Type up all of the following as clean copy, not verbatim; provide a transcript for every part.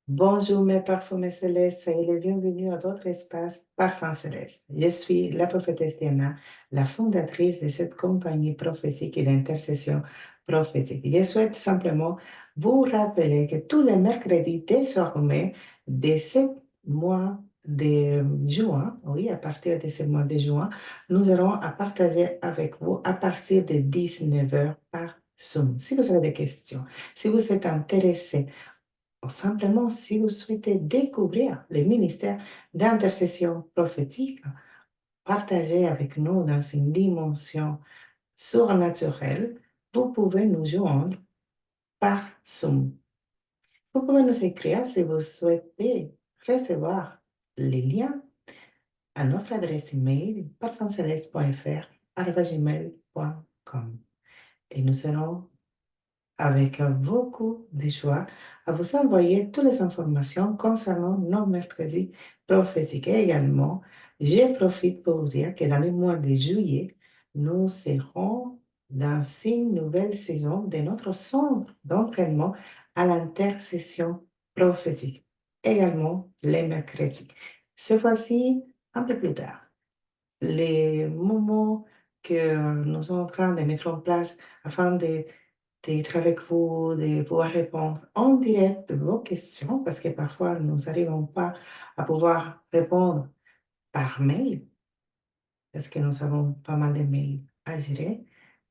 Bonjour mes parfumés célestes, soyez les bienvenus à votre espace Parfum Céleste. Je suis la prophétesse Diana, la fondatrice de cette compagnie prophétique et d'intercession prophétique. Je souhaite simplement vous rappeler que tous les mercredis désormais de ce mois de juin, oui, à partir de ce mois de juin, nous aurons à partager avec vous à partir de 19 heures par Zoom. Si vous avez des questions, si vous êtes intéressé ou simplement, si vous souhaitez découvrir le ministère d'intercession prophétique, partagez avec nous dans une dimension surnaturelle, vous pouvez nous joindre par Zoom. Vous pouvez nous écrire si vous souhaitez recevoir les liens à notre adresse email parfumceleste.fr@gmail.com. Et nous serons avec beaucoup de joie à vous envoyer toutes les informations concernant nos mercredis prophétiques. Et également, je profite pour vous dire que dans le mois de juillet, nous serons dans une nouvelle saison de notre centre d'entraînement à l'intercession prophétique, également les mercredis. Cette fois-ci, un peu plus tard, les moments que nous sommes en train de mettre en place afin d'être avec vous, de pouvoir répondre en direct de vos questions, parce que parfois nous n'arrivons pas à pouvoir répondre par mail, parce que nous avons pas mal de mails à gérer.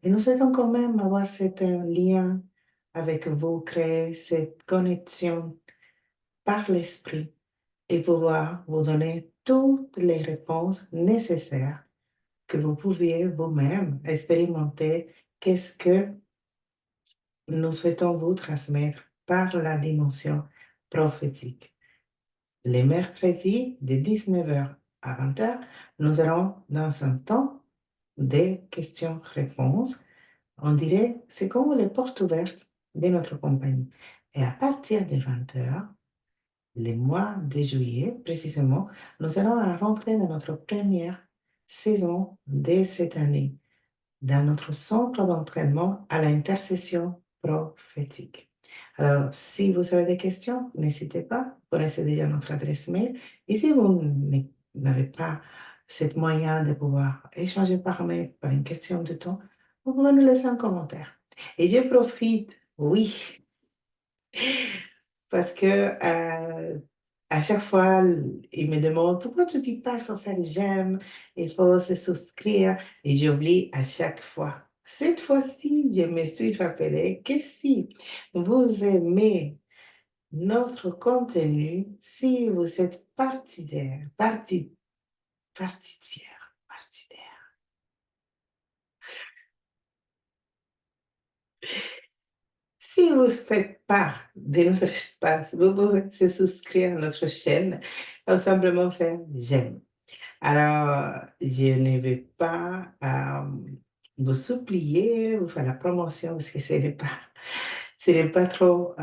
Et nous souhaitons quand même avoir cet lien avec vous, créer cette connexion par l'esprit et pouvoir vous donner toutes les réponses nécessaires que vous pouviez vous-même expérimenter. Qu'est-ce que nous souhaitons vous transmettre par la dimension prophétique? Les mercredis de 19 heures à 20 heures, nous serons dans un temps de questions-réponses. On dirait, c'est comme les portes ouvertes de notre compagnie. Et à partir de 20 heures, le mois de juillet précisément, nous allons rentrer dans notre première saison de cette année, dans notre centre d'entraînement à l'intercession prophétique. Alors, si vous avez des questions, n'hésitez pas, vous connaissez déjà notre adresse mail. Et si vous n'avez pas ce moyen de pouvoir échanger par mail par une question de temps, vous pouvez nous laisser un commentaire. Et je profite, oui, parce que à chaque fois, ils me demandent pourquoi tu dis pas il faut faire j'aime, il faut se souscrire, et j'oublie à chaque fois. Cette fois-ci, je me suis rappelé que si vous aimez notre contenu, si vous êtes partidaire, si vous faites part de notre espace, vous pouvez se souscrire à notre chaîne ou simplement faire j'aime. Alors, je ne vais pas vous supplier, vous faire la promotion parce que ce n'est pas trop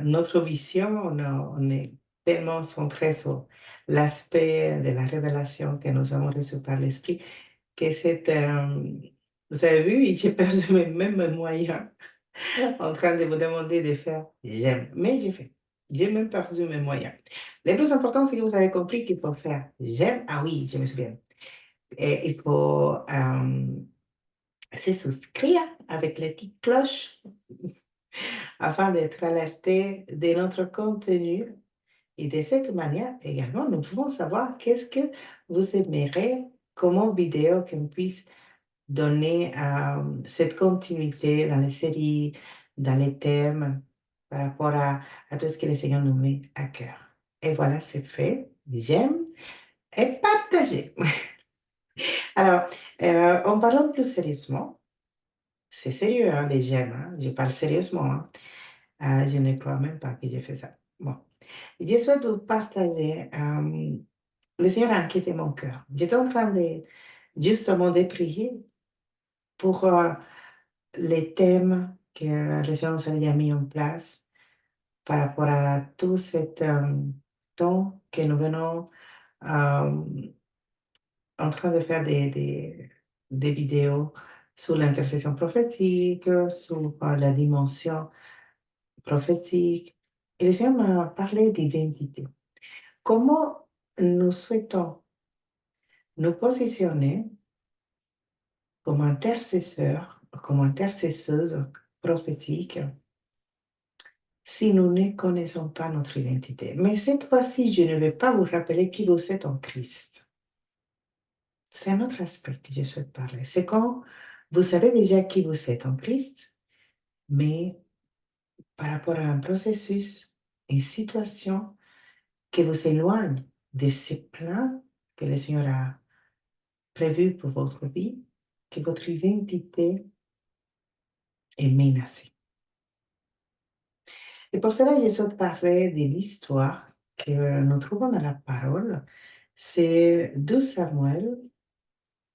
notre vision. On est tellement centré sur l'aspect de la révélation que nous avons reçu par l'Esprit que vous avez vu, j'ai perdu même mes moyens en train de vous demander de faire j'aime. Mais j'ai fait. J'ai même perdu mes moyens. Le plus important, c'est que vous avez compris qu'il faut faire j'aime. Ah oui, je me souviens. Et il faut se souscrire avec les petites cloches afin d'être alerté de notre contenu. Et de cette manière, également, nous pouvons savoir qu'est-ce que vous aimerez comme vidéo qu'on puisse donner cette continuité dans les séries, dans les thèmes, par rapport à tout ce que le Seigneur nous met à cœur. Et voilà, c'est fait. J'aime et partager. Alors, en parlant plus sérieusement, c'est sérieux, hein, les j'aime, hein, je parle sérieusement, hein. Je ne crois même pas que j'ai fait ça. Bon, je souhaite vous partager, le Seigneur a inquiété mon cœur. J'étais en train de, justement, de prier pour les thèmes que le Seigneur nous avait mis en place par rapport à tout cet temps que nous venons en train de faire des vidéos sur l'intercession prophétique, sur la dimension prophétique. Et le Seigneur m'a parlé d'identité. Comment nous souhaitons nous positionner comme intercesseurs, comme intercesseuses prophétiques si nous ne connaissons pas notre identité. Mais cette fois-ci, je ne vais pas vous rappeler qui vous êtes en Christ. C'est un autre aspect que je souhaite parler. C'est quand vous savez déjà qui vous êtes en Christ, mais par rapport à un processus, une situation qui vous éloigne de ces plans que le Seigneur a prévus pour votre vie, que votre identité est menacée. Et pour cela, je souhaite parler de l'histoire que nous trouvons dans la parole. C'est 2 Samuel,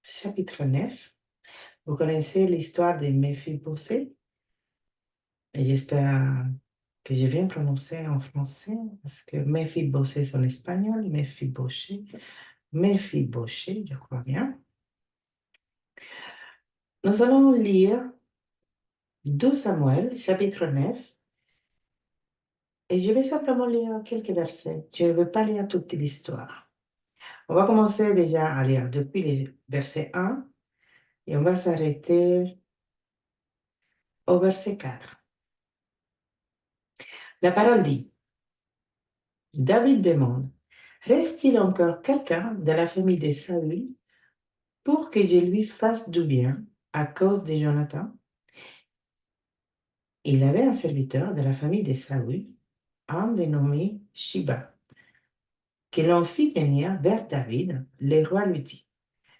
chapitre 9. Vous connaissez l'histoire de Méphibosheth, et j'espère que je viens prononcer en français, parce que Méphibosheth c'est en espagnol, Méphibosheth, Méphibosheth, je crois bien. Nous allons lire 2 Samuel, chapitre 9, et je vais simplement lire quelques versets. Je ne vais pas lire toute l'histoire. On va commencer déjà à lire depuis le verset 1 et on va s'arrêter au verset 4. La parole dit, David demande, reste-t-il encore quelqu'un de la famille de Saül pour que je lui fasse du bien à cause de Jonathan? Il avait un serviteur de la famille de Saül, un dénommé Shiba, que l'on fit venir vers David. Le roi lui dit,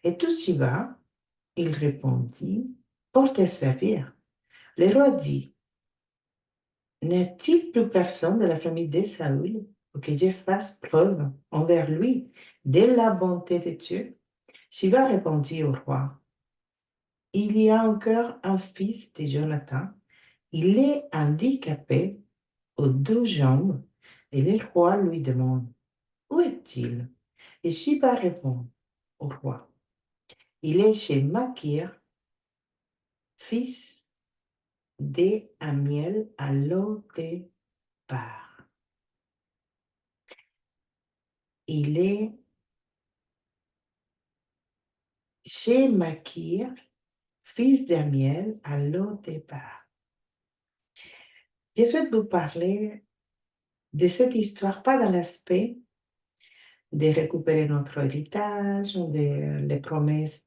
es-tu Shiba? Il répondit, pour te servir. Le roi dit, n'est-il plus personne de la famille de Saül pour que je fasse preuve envers lui de la bonté de Dieu? Shiba répondit au roi, il y a encore un fils de Jonathan. Il est handicapé aux 2 jambes. Et le roi lui demande, où est-il? Et Shiba répond au roi, il est chez Makir, fils d'Amiel à Lo-débar. Il est chez Makir, fils d'Amiel à Lo-débar. Je souhaite vous parler de cette histoire, pas dans l'aspect de récupérer notre héritage, les promesses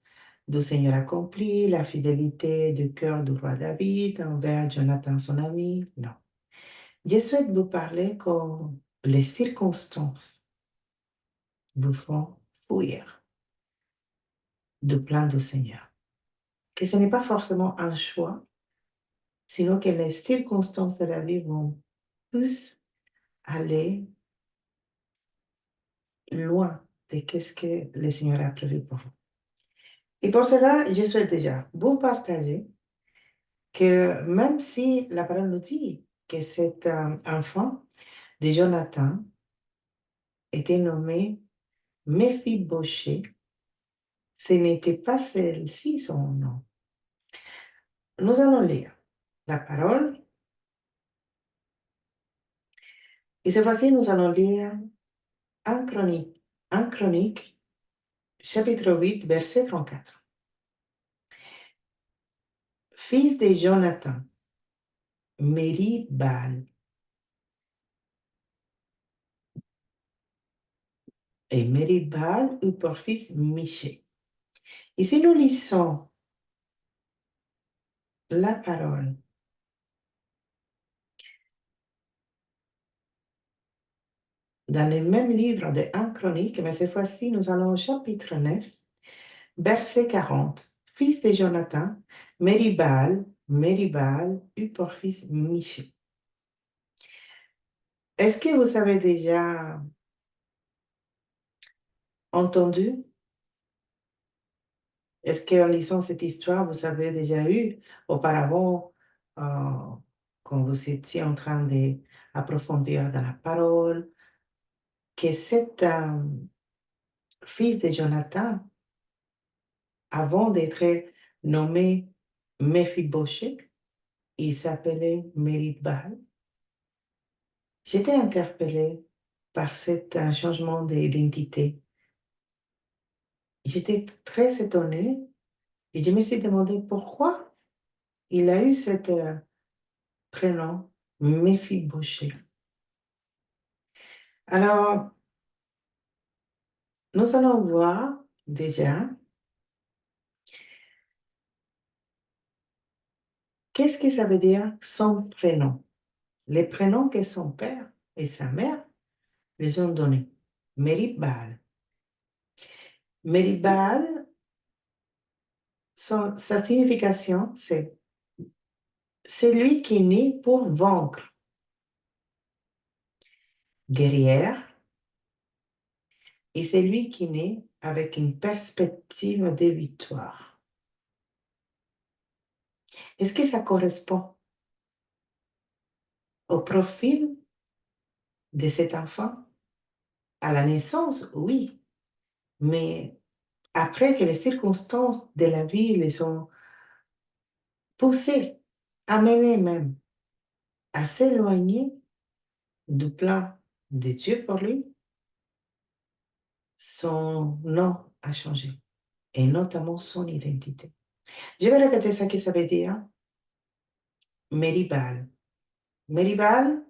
du Seigneur accomplies, la fidélité du cœur du roi David envers Jonathan, son ami. Non. Je souhaite vous parler comme les circonstances vous font fuir du plan du Seigneur. Que ce n'est pas forcément un choix, sinon que les circonstances de la vie vont plus aller loin de ce que le Seigneur a prévu pour vous. Et pour cela, je souhaite déjà vous partager que même si la parole nous dit que cet enfant de Jonathan était nommé Méphibosheth, ce n'était pas celle-ci son nom. Nous allons lire la parole et cette fois-ci, nous allons lire un Chronique, chapitre 8, verset 34. Fils de Jonathan, Mérib-Baal, et Mérib-Baal eut pour fils Miché. Et si nous lisons la parole dans le même livre de 1 Chronique, mais cette fois-ci, nous allons au chapitre 9, verset 40. Fils de Jonathan, Mérib-Baal eut pour fils Miché. Est-ce que vous avez déjà entendu? Est-ce qu'en lisant cette histoire, vous avez déjà eu auparavant, quand vous étiez en train d'approfondir dans la parole, que cet fils de Jonathan, avant d'être nommé Méphibosheth, il s'appelait Mérib-Baal. J'étais interpellée par cet changement d'identité. J'étais très étonnée et je me suis demandé pourquoi il a eu cet prénom, Méphibosheth. Alors, nous allons voir déjà qu'est-ce que ça veut dire son prénom. Les prénoms que son père et sa mère les ont donnés. Merib-Baal. Merib-Baal, sa signification, c'est celui qui est né pour vaincre, guerrière, et c'est lui qui naît avec une perspective de victoire. Est-ce que ça correspond au profil de cet enfant? À la naissance, oui, mais après que les circonstances de la vie les ont poussés, amenés même à s'éloigner du plan de Dieu pour lui, son nom a changé, et notamment son identité. Je vais répéter ce que ça veut dire. Meribal. Meribal,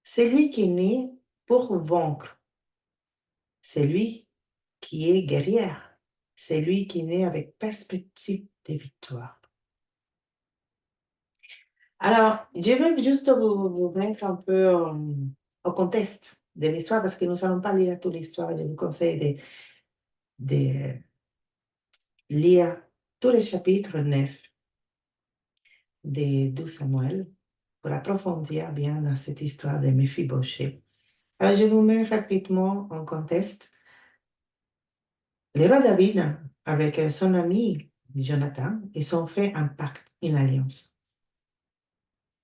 c'est lui qui est né pour vaincre. C'est lui qui est guerrière. C'est lui qui est né avec perspective de victoire. Alors, je veux juste vous mettre un peu au contexte de l'histoire parce que nous n'allons pas lire toute l'histoire. Je vous conseille de lire tous les chapitres 9 de 12 Samuel pour approfondir bien dans cette histoire de Mephibosheth. Alors, je vous mets rapidement en contexte. Le roi David, avec son ami Jonathan, ils ont fait un pacte, une alliance.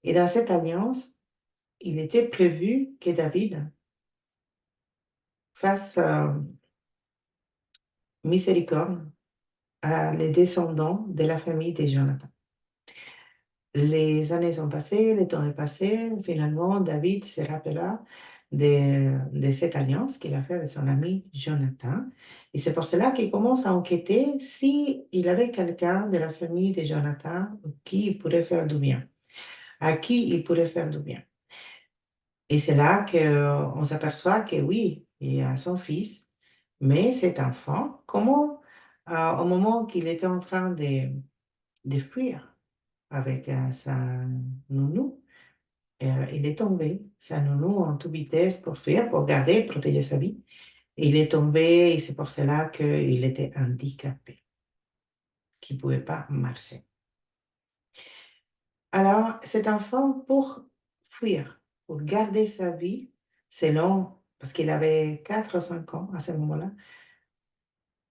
Et dans cette alliance, il était prévu que David fasse miséricorde à les descendants de la famille de Jonathan. Les années sont passées, le temps est passé. Finalement, David se rappela de cette alliance qu'il a fait avec son ami Jonathan. Et c'est pour cela qu'il commence à enquêter s'il avait quelqu'un de la famille de Jonathan qui il pourrait faire du bien, à qui il pourrait faire du bien. Et c'est là qu'on s'aperçoit que oui, il y a son fils, mais cet enfant, comment, au moment qu'il était en train de fuir avec sa nounou, il est tombé, sa nounou en toute vitesse pour fuir, pour garder, protéger sa vie. Il est tombé et c'est pour cela qu'il était handicapé, qu'il ne pouvait pas marcher. Alors, cet enfant, pour fuir, pour garder sa vie, selon, parce qu'il avait 4 ou 5 ans à ce moment-là,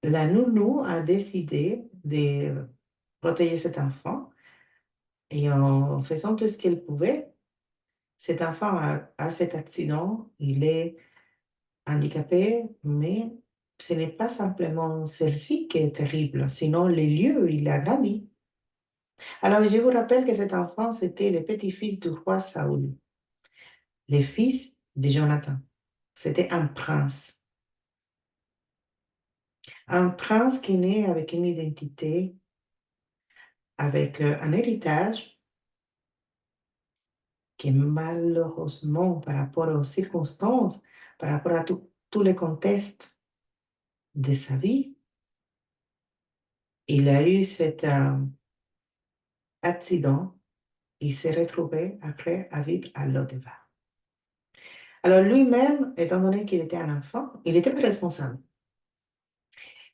la nounou a décidé de protéger cet enfant et en faisant tout ce qu'elle pouvait, cet enfant a cet accident, il est handicapé, mais ce n'est pas simplement celle-ci qui est terrible, sinon les lieux, il a grandi. Alors, je vous rappelle que cet enfant, c'était le petit-fils du roi Saoul, le fils de Jonathan. C'était un prince qui est né avec une identité, avec un héritage qui malheureusement, par rapport aux circonstances, par rapport à tous les contextes de sa vie, il a eu cet accident. Il s'est retrouvé après à vivre à Lodevar. Alors lui-même, étant donné qu'il était un enfant, il n'était pas responsable.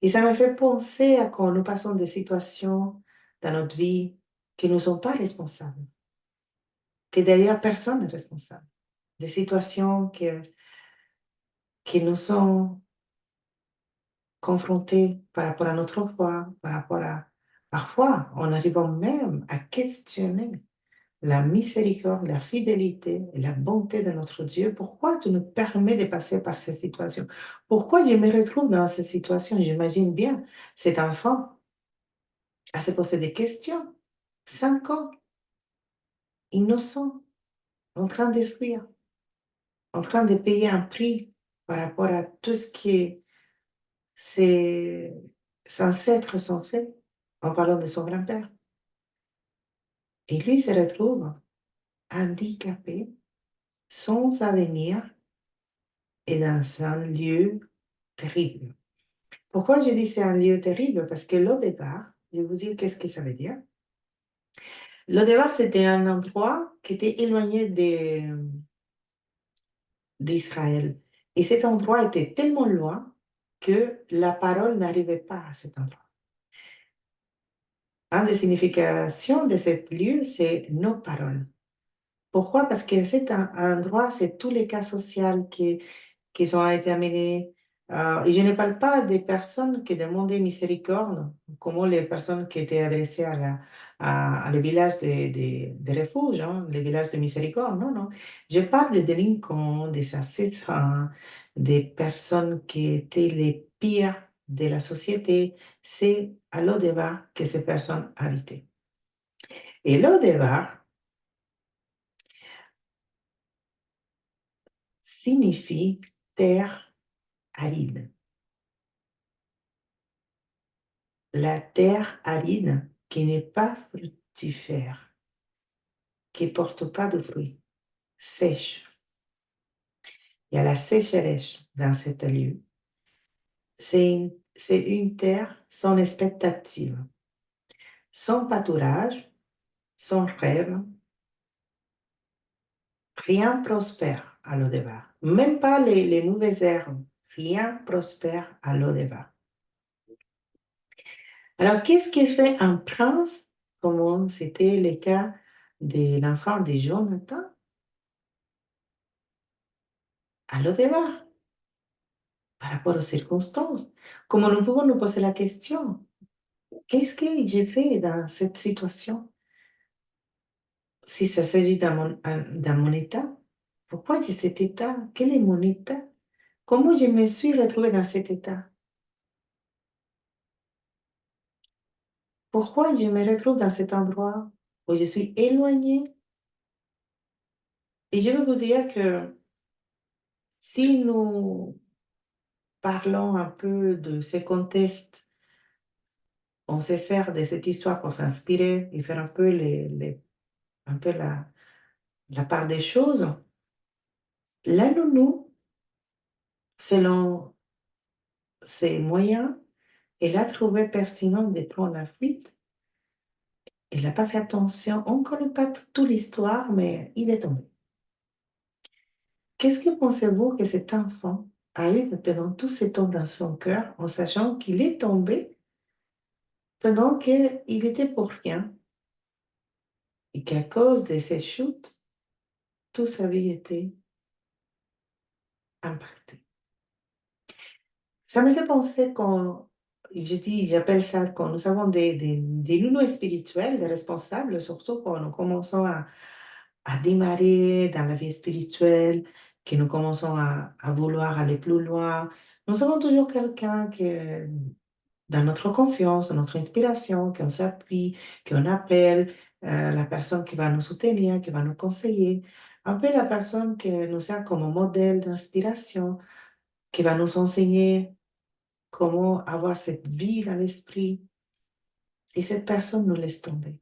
Et ça m'a fait penser à quand nous passons des situations dans notre vie qui ne sont pas responsables, que d'ailleurs personne n'est responsable. Des situations qui nous sont confrontées par rapport à notre foi, par rapport à... Parfois, on arrive même à questionner la miséricorde, la fidélité et la bonté de notre Dieu. Pourquoi tu nous permets de passer par ces situations? Pourquoi je me retrouve dans ces situations? J'imagine bien cet enfant à se poser des questions. 5 ans, innocent, en train de fuir. en train de payer un prix par rapport à tout ce que ses ancêtres ont fait, en parlant de son grand-père. Et lui se retrouve handicapé, sans avenir et dans un lieu terrible. Pourquoi je dis c'est un lieu terrible? Parce que Lodebar, je vais vous dire qu'est-ce que ça veut dire. Lodebar, c'était un endroit qui était éloigné d'Israël. Et cet endroit était tellement loin que la parole n'arrivait pas à cet endroit. Une des significations de ce lieu, c'est nos paroles. Pourquoi? Parce que cet endroit, c'est tous les cas sociaux qui ont été amenés. Et je ne parle pas des personnes qui demandaient miséricorde, comme les personnes qui étaient adressées à le village de refuge, hein, le village de miséricorde. Non, non. Je parle des délinquants, des assassins, des personnes qui étaient les pires de la société. C'est à Lodeva que ces personnes habitaient. Et Lodeva signifie terre aride. La terre aride qui n'est pas fructifère, qui ne porte pas de fruits, sèche. Il y a la sécheresse dans cet lieu. C'est une terre sans expectative, sans pâturage, sans rêve. Rien prospère à l'Odeva. Même pas les mauvaises herbes. Rien prospère à l'Odeva. Alors, qu'est-ce qui fait un prince, comme c'était le cas de l'enfant de Jonathan, à l'Odeva, par rapport aux circonstances? Comment nous pouvons nous poser la question, qu'est-ce que j'ai fait dans cette situation? Si ça s'agit dans mon état, pourquoi j'ai cet état? Quel est mon état? Comment je me suis retrouvée dans cet état? Pourquoi je me retrouve dans cet endroit où je suis éloignée? Et je veux vous dire que si nous parlons un peu de ce contexte, on se sert de cette histoire pour s'inspirer et faire un peu, un peu la part des choses. La nounou, selon ses moyens, elle a trouvé pertinent de prendre la fuite. Elle n'a pas fait attention. On ne connaît pas toute l'histoire, mais il est tombé. Qu'est-ce que pensez-vous que cet enfant a eu pendant tout ce temps dans son cœur, en sachant qu'il est tombé pendant qu'il était pour rien et qu'à cause de ses chutes, toute sa vie était impactée? Ça me fait penser quand, je dis, j'appelle ça quand nous avons des nounous spirituels, des responsables, surtout quand nous commençons à démarrer dans la vie spirituelle, que nous commençons à vouloir aller plus loin. Nous avons toujours quelqu'un qui, dans notre confiance, dans notre inspiration, qu'on s'appuie, qu'on appelle, la personne qui va nous soutenir, qui va nous conseiller, un peu la personne qui nous a comme modèle d'inspiration, qui va nous enseigner comment avoir cette vie dans l'esprit. Et cette personne nous laisse tomber.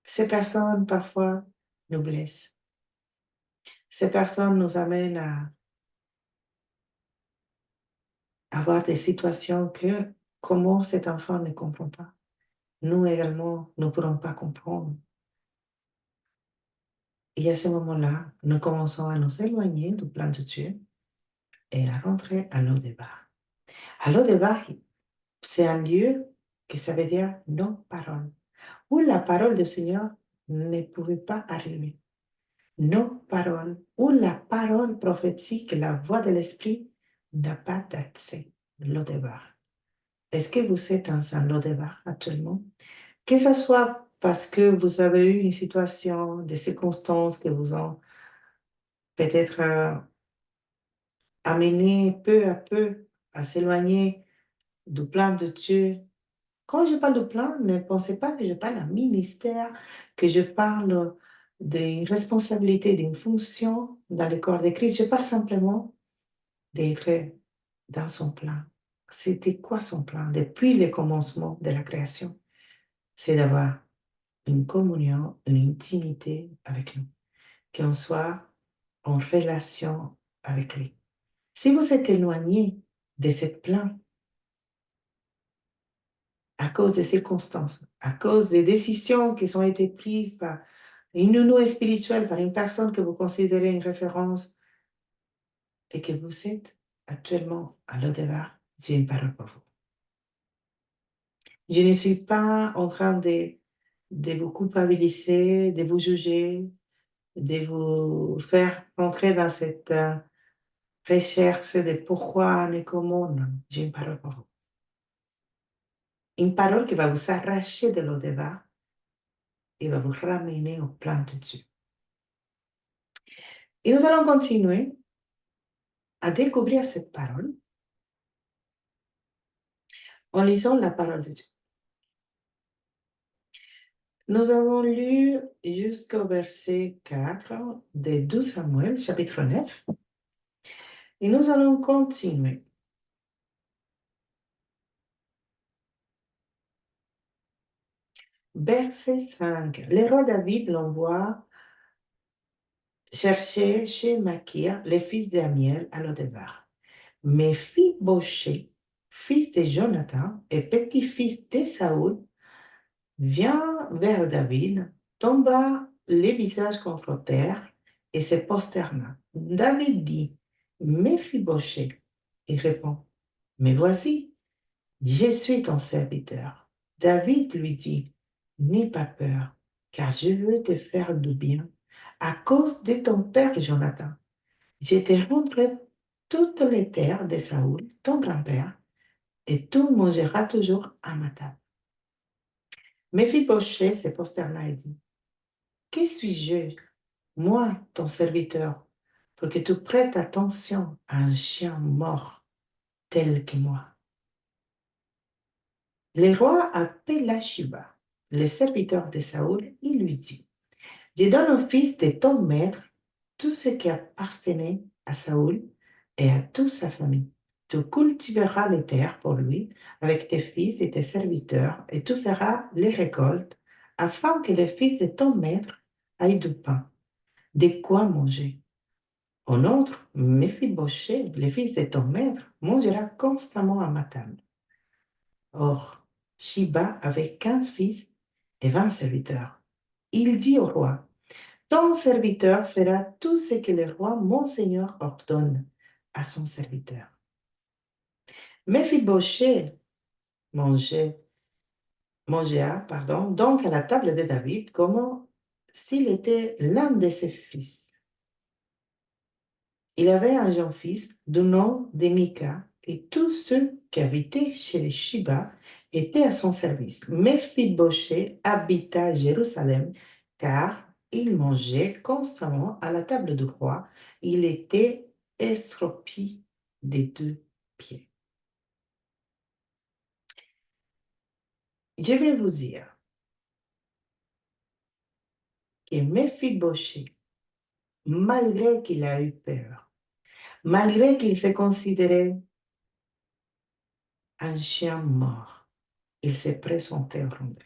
Ces personnes, parfois, nous blessent. Ces personnes nous amènent à avoir des situations que, comment cet enfant ne comprend pas. Nous également, nous ne pourrons pas comprendre. Et à ce moment-là, nous commençons à nous éloigner du plan de Dieu et à rentrer à l'au-débat. À l'au-débat, c'est un lieu que ça veut dire non-parole, où la parole du Seigneur ne pouvait pas arriver. Nos paroles, où la parole prophétique, la voix de l'Esprit n'a pas d'accès. L'au-débat. Est-ce que vous êtes dans un lot-débat actuellement? Que ce soit parce que vous avez eu une situation, des circonstances qui vous ont peut-être amené peu à peu à s'éloigner du plan de Dieu. Quand je parle de plan, ne pensez pas que je parle d'un ministère, que je parle des responsabilités, d'une fonction dans le corps de Christ. Je parle simplement d'être dans son plan. C'était quoi son plan depuis le commencement de la création? C'est d'avoir une communion, une intimité avec nous, qu'on soit en relation avec lui. Si vous êtes éloigné de ce plan à cause des circonstances, à cause des décisions qui ont été prises par une nounou spirituelle, par une personne que vous considérez une référence et que vous êtes actuellement à l'au-delà, j'ai une parole pour vous. Je ne suis pas en train de vous culpabiliser, de vous juger, de vous faire entrer dans cette recherche de pourquoi et comment. Non, j'ai une parole pour vous. Une parole qui va vous arracher de l'au-delà et va vous ramener au plan de Dieu. Et nous allons continuer à découvrir cette parole en lisant la parole de Dieu. Nous avons lu jusqu'au verset 4 de 12 Samuel, chapitre 9, et nous allons continuer. Verset 5. Le roi David l'envoie chercher chez Machir, le fils d'Amiel, à Lodebar. Méphi-Boshet, fils de Jonathan et petit-fils de Saoul, vient vers David, tomba les visages contre terre et se prosterna. David dit, Méphi-Boshet. Il répond, mais voici, je suis ton serviteur. David lui dit, n'aie pas peur, car je veux te faire du bien à cause de ton père Jonathan. Je te rendrai toutes les terres de Saoul, ton grand-père, et tu mangeras toujours à ma table. Méphi-Boshet se prosterna et dit, que suis-je, moi, ton serviteur, pour que tu prêtes attention à un chien mort tel que moi? Le roi appela Shiba, le serviteur de Saoul, et lui dit, je donne au fils de ton maître tout ce qui appartenait à Saoul et à toute sa famille. Tu cultiveras les terres pour lui avec tes fils et tes serviteurs, et tu feras les récoltes, afin que le fils de ton maître ait du pain, de quoi manger. En outre, Méphi-Boshet, le fils de ton maître, mangera constamment à ma table. Or, Shiba avait 15 fils et 20 serviteurs. Il dit au roi, ton serviteur fera tout ce que le roi, mon seigneur, ordonne à son serviteur. Méphi-Boshet mangea donc à la table de David comme s'il était l'un de ses fils. Il avait un jeune fils du nom de Mika, et tous ceux qui habitaient chez les Shiba étaient à son service. Méphi-Boshet habita à Jérusalem, car il mangeait constamment à la table du roi. Il était estropi des 2 pieds. Je vais vous dire que Méphi-Boshet, malgré qu'il a eu peur, malgré qu'il se considérait un chien mort, il s'est présenté au rendez-vous.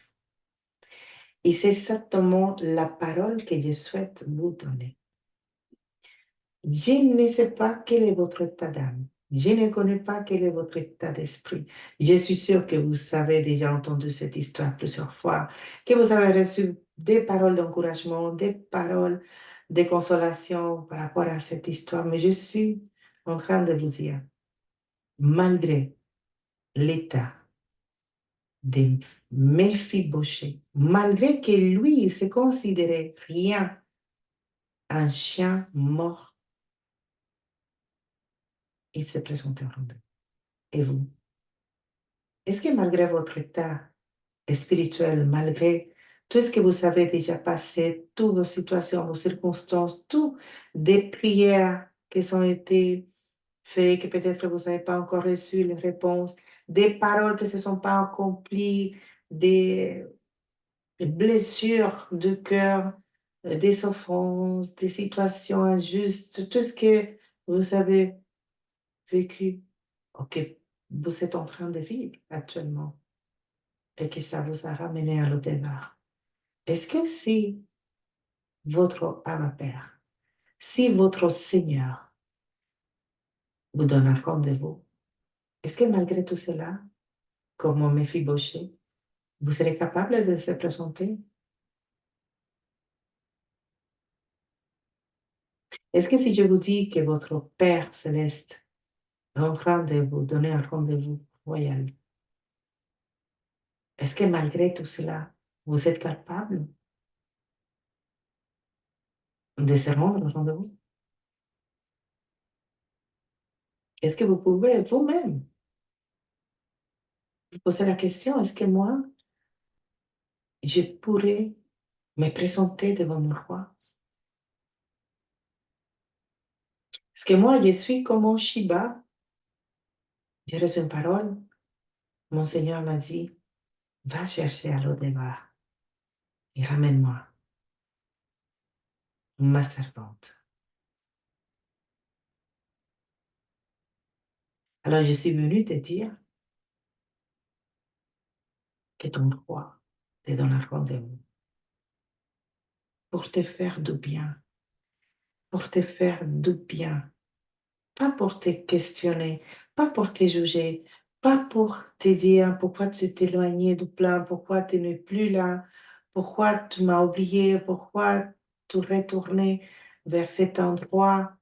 Et c'est exactement la parole que je souhaite vous donner. Je ne sais pas quel est votre état d'âme. Je ne connais pas quel est votre état d'esprit. Je suis sûre que vous avez déjà entendu cette histoire plusieurs fois, que vous avez reçu des paroles d'encouragement, des paroles de consolation par rapport à cette histoire. Mais je suis en train de vous dire, malgré l'état de Méphi-Boshet, malgré que lui, il se considérait rien, un chien mort, il s'est présenté au rendez-vous. Et vous? Est-ce que malgré votre état spirituel, malgré tout ce que vous avez déjà passé, toutes vos situations, vos circonstances, toutes des prières qui ont été faites, que peut-être vous n'avez pas encore reçu les réponses, des paroles qui ne se sont pas accomplies, des blessures de cœur, des souffrances, des situations injustes, tout ce que vous avez vécu ou que vous êtes en train de vivre actuellement et que ça vous a ramené à l'au-delà. Est-ce que si votre Abba Père, si votre Seigneur vous donne un rendez-vous, est-ce que malgré tout cela, comme Méphibosheth, vous serez capable de se présenter? Est-ce que si je vous dis que votre Père céleste est en train de vous donner un rendez-vous royal, est-ce que malgré tout cela, vous êtes capable de se rendre au rendez-vous? Est-ce que vous pouvez vous-même vous poser la question, est-ce que moi, je pourrais me présenter devant mon roi? Est-ce que moi, je suis comme Shiba? J'ai reçu une parole. Mon Seigneur m'a dit, va chercher à l'Odébar et ramène-moi ma servante. Alors, je suis venue te dire que ton roi te donne un rendez-vous pour te faire du bien, pour te faire du bien, pas pour te questionner, pas pour te juger, pas pour te dire pourquoi tu t'es éloigné du plan, pourquoi tu n'es plus là, pourquoi tu m'as oublié, pourquoi tu retourné vers cet endroit.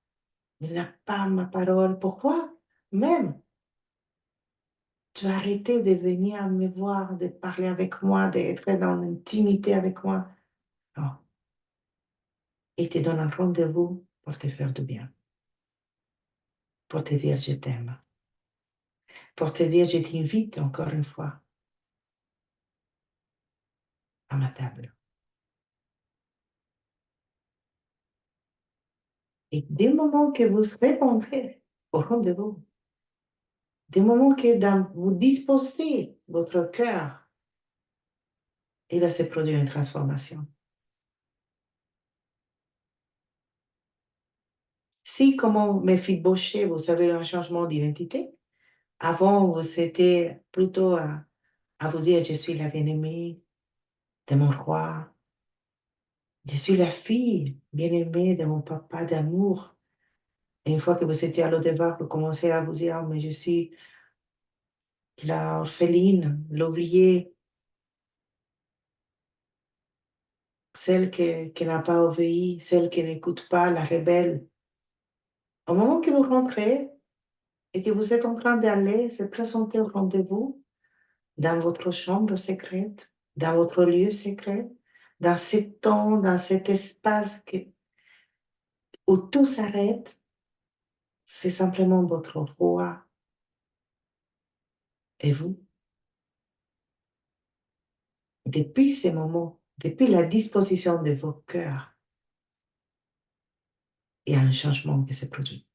Il n'a pas ma parole. Pourquoi même tu as arrêté de venir me voir, de parler avec moi, d'être dans l'intimité avec moi? Non. Il te donne un rendez-vous pour te faire du bien, pour te dire je t'aime, pour te dire je t'invite encore une fois à ma table. Et des moments que vous répondrez au rendez-vous, des moments que vous disposez votre cœur, il va se produire une transformation. Si, comme Méphibosheth, vous avez un changement d'identité, avant, vous étiez plutôt à vous dire, je suis la bien-aimée de mon roi, je suis la fille bien-aimée de mon papa d'amour. Et une fois que vous étiez à l'au-delà, vous commencez à vous dire, ah, mais je suis la orpheline, l'oubliée, celle qui n'a pas obéi, celle qui n'écoute pas, la rebelle. Au moment que vous rentrez et que vous êtes en train d'aller se présenter au rendez-vous dans votre chambre secrète, dans votre lieu secret, dans ce temps, dans cet espace où tout s'arrête, c'est simplement votre roi et vous. Depuis ce moment, depuis la disposition de vos cœurs, il y a un changement qui se produit.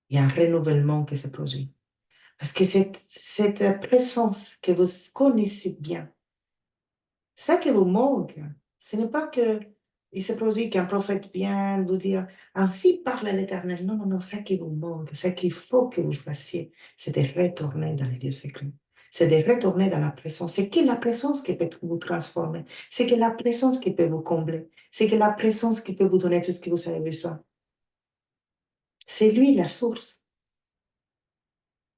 Il y a un renouvellement qui se produit. Parce que cette présence que vous connaissez bien, ça qui vous manque, ce n'est pas que il se produit qu'un prophète vienne vous dire, ainsi parle l'Éternel. Non, non, non, ça qui vous manque, ça qu'il faut que vous fassiez, c'est de retourner dans les lieux secrets. C'est de retourner dans la présence. C'est que la présence qui peut vous transformer. C'est que la présence qui peut vous combler. C'est que la présence qui peut vous donner tout ce que vous avez besoin. C'est lui la source.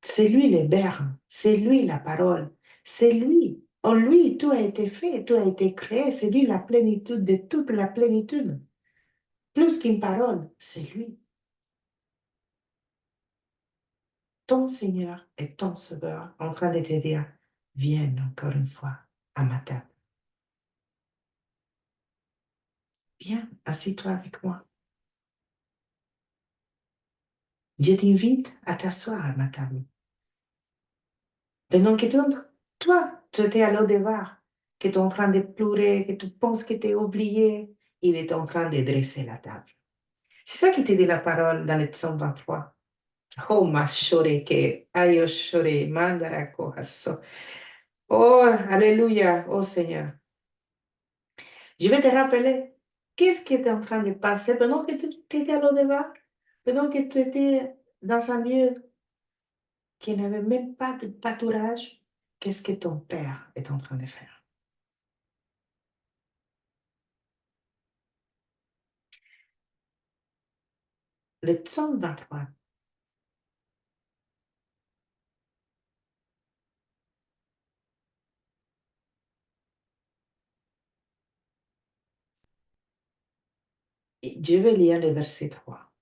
C'est lui l'héberge, c'est lui la parole, c'est lui. En lui, tout a été fait, tout a été créé, c'est lui la plénitude de toute la plénitude. Plus qu'une parole, c'est lui. Ton Seigneur et ton Sauveur en train de te dire, viens encore une fois à ma table. Viens, assis-toi avec moi. Je t'invite à t'asseoir à ma table. Pendant que toi, tu étais à l'au-devant, que tu es en train de pleurer, que tu penses que tu es oublié, il est en train de dresser la table. C'est ça qui te dit la parole dans le psaume 23. Oh, ma chore que ayo chore, mandara kohaso. Oh, alléluia, oh Seigneur. Je vais te rappeler, Qu'est-ce qui était en train de passer pendant que tu étais à l'Odeva? Pendant que tu étais dans un lieu qui n'avait même pas de pâturage? Qu'est-ce que ton père est en train de faire? Le psaume 23, et je vais lire le verset 3.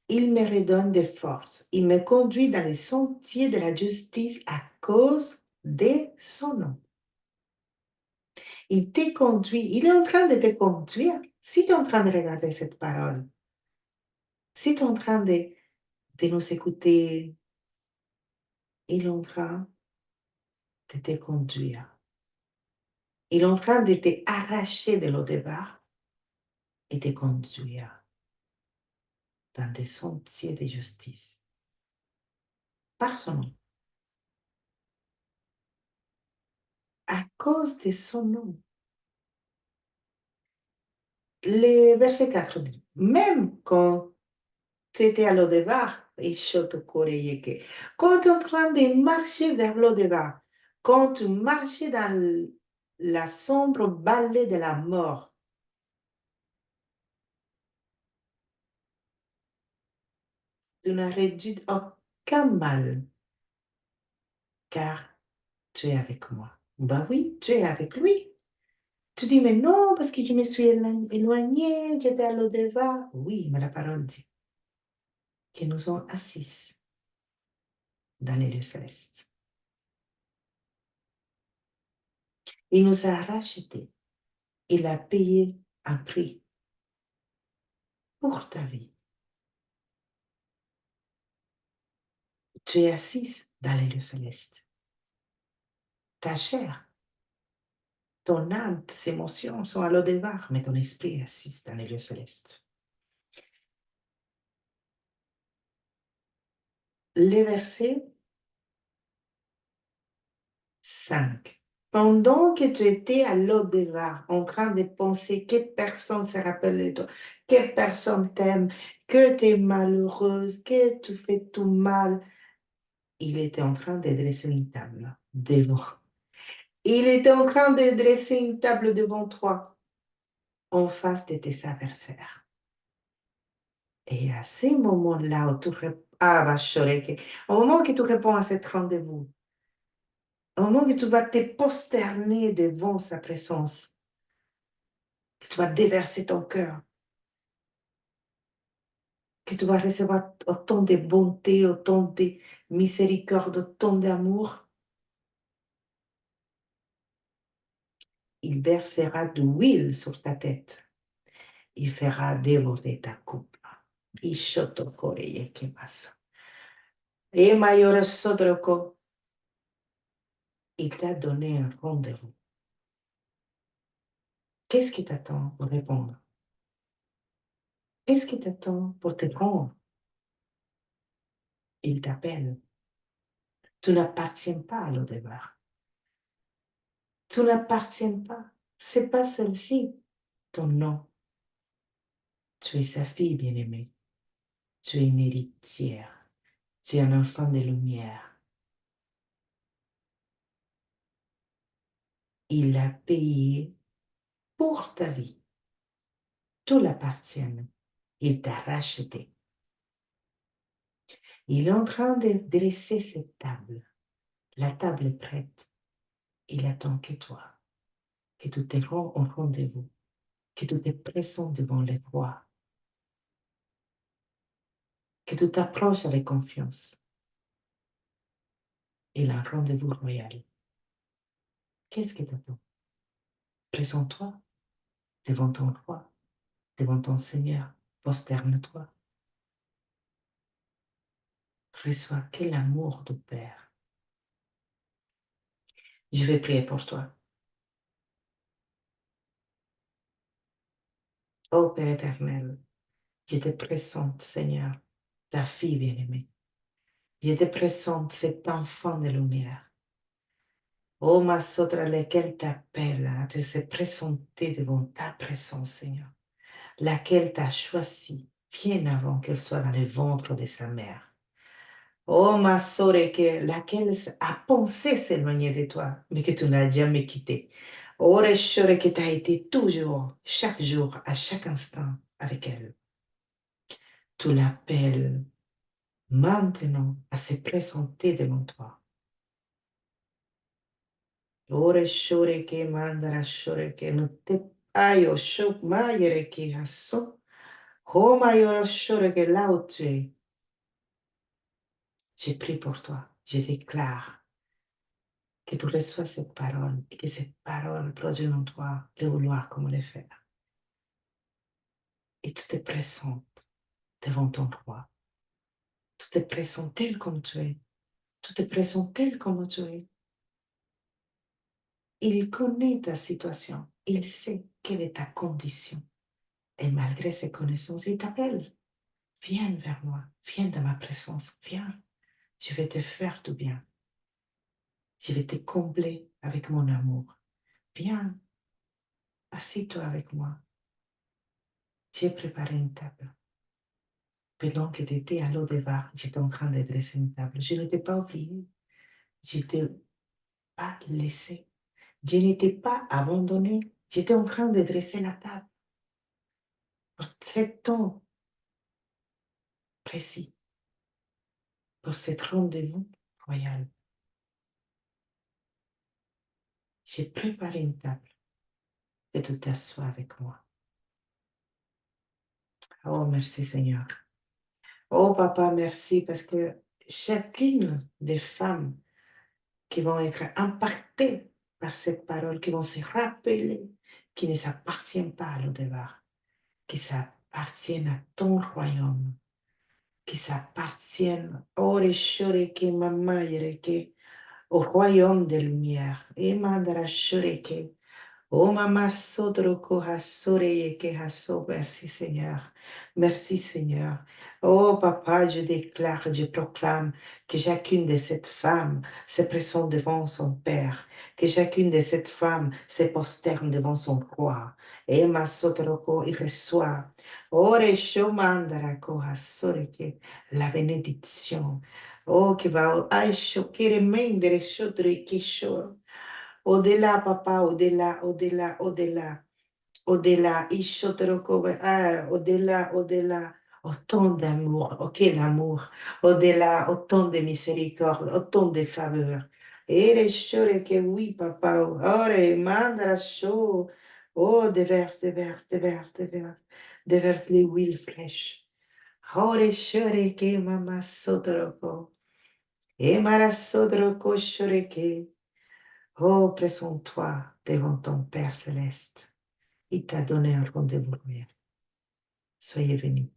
Il me redonne des forces. Il me conduit dans les sentiers de la justice à cause de son nom. Il te conduit. Il est en train de te conduire. Si tu es en train de regarder cette parole, si tu es en train de nous écouter, il est en train de te conduire. Il est en train de te arracher de l'au-départ et te conduire dans des sentiers de justice. Par son nom. À cause de son nom. Le verset 4 dit, même quand tu étais à l'au-départ, et quand tu es en train de marcher vers l'au-départ, quand tu marchais dans la sombre vallée de la mort, tu n'as réduit aucun mal, car tu es avec moi. Bah oui, tu es avec lui. Tu dis, mais non, parce que je me suis éloignée, j'étais à l'au-départ. Oui, mais la parole dit que nous sommes assis dans les lieux célestes. Il nous a rachetés. Il a payé un prix pour ta vie. Tu es assise dans les lieux célestes. Ta chair, ton âme, tes émotions sont à l'au-départ, mais ton esprit est assis dans les lieux célestes. Les versets 5. Pendant que tu étais à l'au-départ, en train de penser que personne ne se rappelle de toi, que personne t'aime, que tu es malheureuse, que tu fais tout mal, il était en train de dresser une table devant. Il était en train de dresser une table devant toi, en face de tes adversaires. Et à ce moment-là où tu réponds, ah, bah, au moment que tu réponds à cet rendez-vous, au moment que tu vas te prosterner devant sa présence, que tu vas déverser ton cœur, que tu vas recevoir autant de bonté, autant de miséricorde, autant d'amour, il versera de l'huile sur ta tête. Il fera déborder ta coupe. Et Mayor Sodroko, il t'a donné un rendez-vous. Qu'est-ce qui t'attend pour répondre? Qu'est-ce qui t'attend pour te rendre? Il t'appelle. Tu n'appartiens pas à l'au-départ. Tu n'appartiens pas. C'est pas celle-ci, ton nom. Tu es sa fille bien-aimée. Tu es une héritière. Tu es un enfant de lumière. Il a payé pour ta vie. Tout l'appartient. Il t'a racheté. Il est en train de dresser cette table. La table est prête. Il attend que toi, que tu te rends au rendez-vous, que tu te présentes devant les rois, que tu t'approches avec confiance. Il a un rendez-vous royal. Qu'est-ce que t'attends? Présente-toi devant ton roi, devant ton Seigneur. Prosterne-toi. Reçois quel amour de Père. Je vais prier pour toi. Ô Père éternel, je te présente, Seigneur, ta fille bien-aimée. Je te présente cet enfant de lumière. Oh, ma sotra, lequel t'appelle à te se présenter devant ta présence, Seigneur. laquelle t'a choisi bien avant qu'elle soit dans le ventre de sa mère. Oh, ma soreke, laquelle a pensé s'éloigner de toi, mais que tu n'as jamais quitté. Oh, Reshore, que tu as été toujours, chaque jour, à chaque instant avec elle. Tu l'appelles maintenant à se présenter devant toi. Oh, Reshore, que mandara, shore, que no te ayo, shok, mayere, que haso. Oh, mayoro, shore, que là où tu es, j'ai pris pour toi. Je déclare que tu reçois cette parole et que cette parole produit en toi le vouloir comme le faire. Et tu te présentes devant ton roi. Tu te présentes tel comme tu es. Tu te présentes tel comme tu es. Il connaît ta situation. Il sait quelle est ta condition. Et malgré ses connaissances, il t'appelle. Viens vers moi. Viens dans ma présence. Viens. Je vais te faire du bien. Je vais te combler avec mon amour. Viens. Assis-toi avec moi. J'ai préparé une table. Pendant que tu étais à l'eau de bar, j'étais en train de dresser une table. Je ne t'ai pas oublié. Je ne t'ai pas laissé. Je n'étais pas abandonné. J'étais en train de dresser la table pour cet temps précis, pour cet rendez-vous royal. J'ai préparé une table et tu t'assois avec moi. Oh, merci Seigneur. Oh, Papa, merci parce que chacune des femmes qui vont être impactées par cette parole, qui vont se rappeler qui ne s'appartiennent pas à l'au-delà, qui s'appartiennent à ton royaume, qui s'appartiennent au royaume des lumières. Et mandara shureke, oh mama sodroko hasore ke haso. Merci Seigneur. Merci Seigneur. Oh papa, je déclare, je proclame que chacune de ces femmes se présente devant son Père, que chacune de ces femmes se prosterne devant son roi. Et ma sodroko, il reçoit. Ore shomandara ko hasore ke la bénédiction. Oh, que va, ay, shokere mendere shodre kisho. Au-delà, papa, au-delà, au-delà, au-delà, au-delà, Ishoterokobe, ah, au-delà, au-delà, autant d'amour, ok, l'amour, au-delà, autant de miséricorde, autant de faveur. Et les choses que oui, papa, ore, mandra chaud, oh, déverse, déverse, déverse, déverse, déverse les huiles fraîches. Ore, shore, que mama sotoroko, et mara sotoroko, shore, que. Oh, présente-toi devant ton Père céleste. Il t'a donné un rendez-vous royal. Soyez bénis.